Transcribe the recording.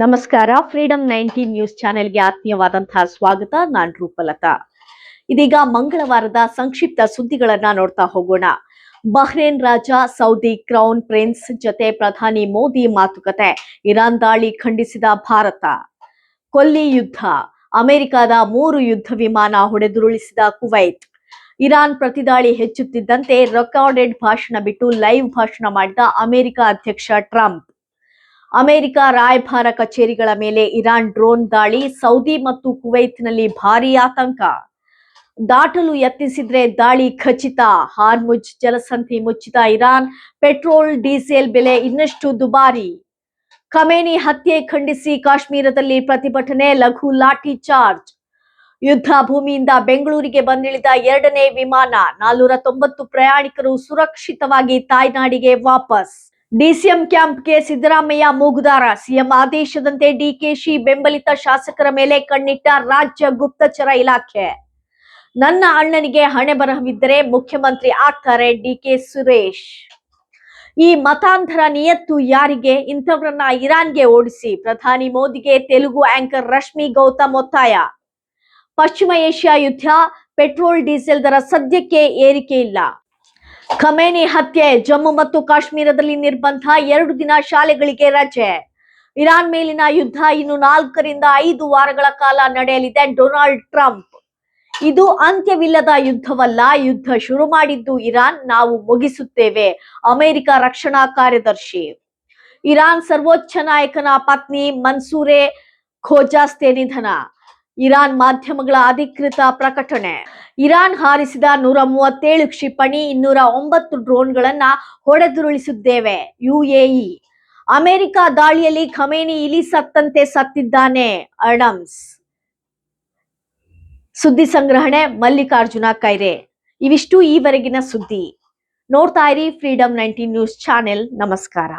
ನಮಸ್ಕಾರ. Freedom 19 news ಚಾನೆಲ್ಗೆ ಆತ್ಮೀಯವಾದಂತಹ ಸ್ವಾಗತ. ನಾನು ರೂಪಲತಾ. ಇದೀಗ ಮಂಗಳವಾರದ ಸಂಕ್ಷಿಪ್ತ ಸುದ್ದಿಗಳನ್ನ ನೋಡ್ತಾ ಹೋಗೋಣ. ಬಹ್ರೇನ್ ರಾಜ ಸೌದಿ ಕ್ರೌನ್ ಪ್ರಿನ್ಸ್ ಜೊತೆ ಪ್ರಧಾನಿ ಮೋದಿ ಮಾತುಕತೆ. ಇರಾನ್ ದಾಳಿ ಖಂಡಿಸಿದ ಭಾರತ. ಕೊಲ್ಲಿ ಯುದ್ಧ. ಅಮೆರಿಕದ 3 ಯುದ್ಧ ವಿಮಾನ ಹೊಡೆದುರುಳಿಸಿದ ಕುವೈತ್. ಇರಾನ್ ಪ್ರತಿದಾಳಿ ಹೆಚ್ಚುತ್ತಿದ್ದಂತೆ ರೆಕಾರ್ಡೆಡ್ ಭಾಷಣ ಬಿಟ್ಟು ಲೈವ್ ಭಾಷಣ ಮಾಡಿದ ಅಮೆರಿಕ ಅಧ್ಯಕ್ಷ ಟ್ರಂಪ್. ಅಮೆರಿಕ ರಾಯಭಾರ ಕಚೇರಿಗಳ ಮೇಲೆ ಇರಾನ್ ಡ್ರೋನ್ ದಾಳಿ. ಸೌದಿ ಮತ್ತು ಕುವೈತ್ನಲ್ಲಿ ಭಾರೀ ಆತಂಕ. ದಾಟಲು ಯತ್ನಿಸಿದ್ರೆ ದಾಳಿ ಖಚಿತ. ಹಾರ್ಮುಜ್ ಜಲಸಂಧಿ ಮುಚ್ಚಿದ ಇರಾನ್. ಪೆಟ್ರೋಲ್ ಡೀಸೆಲ್ ಬೆಲೆ ಇನ್ನಷ್ಟು ದುಬಾರಿ. ಖಮೇನಿ ಹತ್ಯೆ ಖಂಡಿಸಿ ಕಾಶ್ಮೀರದಲ್ಲಿ ಪ್ರತಿಭಟನೆ. ಲಘು ಲಾಠಿ ಚಾರ್ಜ್. ಯುದ್ಧ ಭೂಮಿಯಿಂದ ಬೆಂಗಳೂರಿಗೆ ಬಂದಿಳಿದ 2ನೇ ವಿಮಾನ. 490 ಪ್ರಯಾಣಿಕರು ಸುರಕ್ಷಿತವಾಗಿ ತಾಯ್ನಾಡಿಗೆ ವಾಪಸ್. ಡಿಸಿಎಂ ಕ್ಯಾಂಪ್ಗೆ ಸಿದ್ದರಾಮಯ್ಯ ಮೂಗುದಾರ. ಸಿಎಂ ಆದೇಶದಂತೆ ಡಿಕೆಶಿ ಬೆಂಬಲಿತ ಶಾಸಕರ ಮೇಲೆ ಕಣ್ಣಿಟ್ಟ ರಾಜ್ಯ ಗುಪ್ತಚರ ಇಲಾಖೆ. ನನ್ನ ಅಣ್ಣನಿಗೆ ಹಣೆ ಬರಹವಿದ್ದರೆ ಮುಖ್ಯಮಂತ್ರಿ ಆಗ್ತಾರೆ ಡಿಕೆ ಸುರೇಶ್. ಈ ಮತಾಂಧರ ನಿಯತ್ತು ಯಾರಿಗೆ? ಇಂಥವ್ರನ್ನ ಇರಾನ್ಗೆ ಓಡಿಸಿ. ಪ್ರಧಾನಿ ಮೋದಿಗೆ ತೆಲುಗು ಆಂಕರ್ ರಶ್ಮಿ ಗೌತಮ್ ಒತ್ತಾಯ. ಪಶ್ಚಿಮ ಏಷ್ಯಾ ಯುದ್ಧ. ಪೆಟ್ರೋಲ್ ಡೀಸೆಲ್ ದರ ಸದ್ಯಕ್ಕೆ ಏರಿಕೆ ಇಲ್ಲ. ಖಮೇನಿ ಹತ್ಯೆ. ಜಮ್ಮು ಮತ್ತು ಕಾಶ್ಮೀರದಲ್ಲಿ ನಿರ್ಬಂಧ. 2 ದಿನ ಶಾಲೆಗಳಿಗೆ ರಜೆ. ಇರಾನ್ ಮೇಲಿನ ಯುದ್ಧ ಇನ್ನು 4 ರಿಂದ 5 ವಾರಗಳ ಕಾಲ ನಡೆಯಲಿದೆ. Donald Trump. ಇದು ಅಂತ್ಯವಿಲ್ಲದ ಯುದ್ಧವಲ್ಲ. ಯುದ್ಧ ಶುರು ಮಾಡಿದ್ದು ಇರಾನ್, ನಾವು ಮುಗಿಸುತ್ತೇವೆ. ಅಮೆರಿಕ ರಕ್ಷಣಾ ಕಾರ್ಯದರ್ಶಿ. ಇರಾನ್ ಸರ್ವೋಚ್ಚ ನಾಯಕನ ಪತ್ನಿ ಮನ್ಸೂರೆ ಖೋಜಾಸ್ತೆ ನಿಧನ. ಇರಾನ್ ಮಾಧ್ಯಮಗಳ ಅಧಿಕೃತ ಪ್ರಕಟಣೆ. ಇರಾನ್ ಹಾರಿಸಿದ 137 ಕ್ಷಿಪಣಿ, 209 ಡ್ರೋನ್ಗಳನ್ನ ಹೊಡೆದುರುಳಿಸಿದ್ದೇವೆ. ಯುಎಇ. ಅಮೆರಿಕ ದಾಳಿಯಲ್ಲಿ ಖಮೇನಿ ಇಲಿ ಸತ್ತಂತೆ ಸತ್ತಿದ್ದಾನೆ. ಅಡಮ್ಸ್. ಸುದ್ದಿ ಸಂಗ್ರಹಣೆ ಮಲ್ಲಿಕಾರ್ಜುನ ಕೈರೆ. ಇವಿಷ್ಟು ಈವರೆಗಿನ ಸುದ್ದಿ. ನೋಡ್ತಾ ಇರಿ ಫ್ರೀಡಂ 19 ನ್ಯೂಸ್ ಚಾನೆಲ್. ನಮಸ್ಕಾರ.